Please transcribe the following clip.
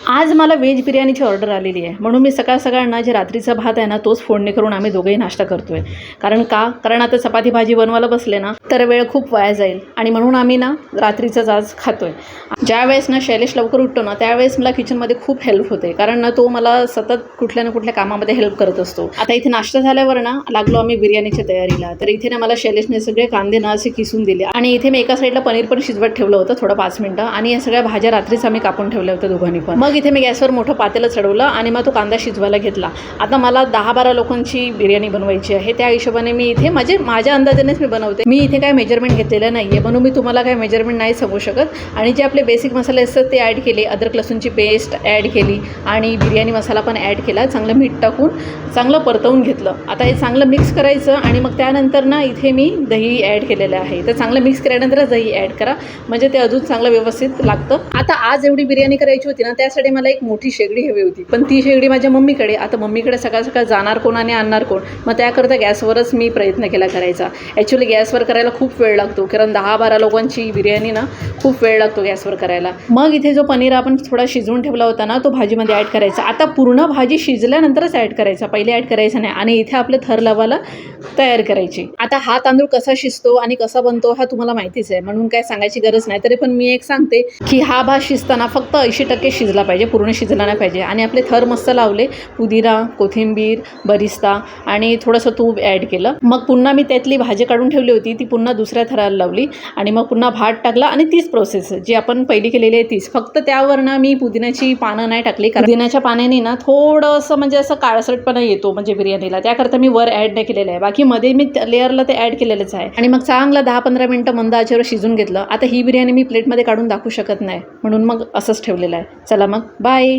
आज मला veg बिर्याणीची order आलेली आहे, म्हणून मी सकाळ सकाळना जे रात्रीचा भात आहे ना तोच फोडणी करून आम्ही दोघेही नाश्ता करतोय. कारण आता चपाती भाजी बनवायला बसले ना तर वेळ खूप वाया जाईल आणि म्हणून आम्ही ना रात्रीचंच आज खातोय. ज्यावेळेस ना शैलेश लवकर उठतो ना त्यावेळेस मला किचनमध्ये खूप हेल्प होते, कारण ना तो मला सतत कुठल्या ना कुठल्या कामामध्ये हेल्प करत असतो. आता इथे नाश्ता झाल्यावर ना लागलो आम्ही बिर्याणीच्या तयारीला. तर इथे ना मला शैलेशने सगळे कांदे ना असे किसून दिले आणि इथे मी एका साईडला पनीर पण शिजवत ठेवलं होतं थोडं 5 मिनिटं, आणि या सगळ्या भाज्या रात्रीच आम्ही कापून ठेवल्या होत्या दोघांनी पण. मग इथे मी गॅसवर मोठं पातेलं चढवलं आणि मग तो कांदा शिजवायला घेतला. आता मला 10-12 लोकांची बिर्याणी बनवायची आहे, त्या हिशोबाने मी इथे माझ्या अंदाजानेच मी बनवते. मी इथे काय मेजरमेंट घेतलेलं नाही आहे, म्हणून मी तुम्हाला काय मेजरमेंट नाही सांगू शकत. आणि जे आपले बेसिक मसाले असतात ते ॲड केले, अद्रक लसूणची पेस्ट ॲड केली आणि बिर्याणी मसाला पण ॲड केला. चांगलं मीठ टाकून चांगलं परतवून घेतलं. आता हे चांगलं मिक्स करायचं आणि मग त्यानंतर ना इथे मी दही ॲड केलेलं आहे. तर चांगलं मिक्स केल्यानंतरच दही ॲड करा, म्हणजे ते अजून चांगलं व्यवस्थित लागतं. आता आज एवढी बिर्याणी करायची होती ना त्यासाठी मला एक मोठी शेगडी हवी होती, पण ती शेगडी माझ्या मम्मीकडे. आता मम्मीकडे सकाळ सकाळ जाणार कोण आणि आणणार कोण, मग त्याकरता गॅसवरच मी प्रयत्न केला करायचा. ॲक्च्युली गॅसवर करायला खूप वेळ लागतो, कारण 10-12 लोकांची बिर्याणी ना खूप वेळ लागतो गॅसवर करायला. मग इथे जो पनीर आपण थोडा शिजवून ठेवला होता ना तो भाजीमध्ये ॲड करायचा. आता पूर्ण भाजी शिजल्यानंतरच ॲड करायचा, पहिले ॲड करायचा नाही. आणि इथे आपले थर लावायला तयार करायची. आता हा तांदूळ कसा शिजतो आणि कसा बनतो हा तुम्हाला माहितीच आहे, म्हणून काय सांगायची गरज नाही. तरी पण मी एक सांगते की हा भात शिजताना फक्त 80% शिजला पाहिजे, पूर्ण शिजला नाही पाहिजे. आणि आपले थर मस्त लावले, पुदिना, कोथिंबीर, बरिस्ता आणि थोडंसं तूप ॲड केलं. मग पुन्हा मी त्यातली भाजी काढून ठेवली होती ती पुन्हा दुसऱ्या थराला लावली आणि मग पुन्हा भात टाकला. आणि तीच प्रोसेस जी आपण पहिली केलेली आहे तीच, फक्त त्यावर ना मी पुदिन्याची पानं नाही टाकली, कारण पुदिन्याच्या पाण्याने ना थोडंसं म्हणजे असं काळसटपणा येतो म्हणजे बिर्याणीला, त्याकरता मी वर ॲड नाही केलेलं आहे. बाकी मध्ये मी लेअरला ते ॲड केलेलंच आहे. आणि मग चांगलं 10-15 मिनटं मंद आचेवर शिजून घेतलं. आता ही बिर्याणी मी प्लेटमध्ये काढून दाखवू शकत नाही, म्हणून मग असंच ठेवलेलं आहे. चला मग बाय.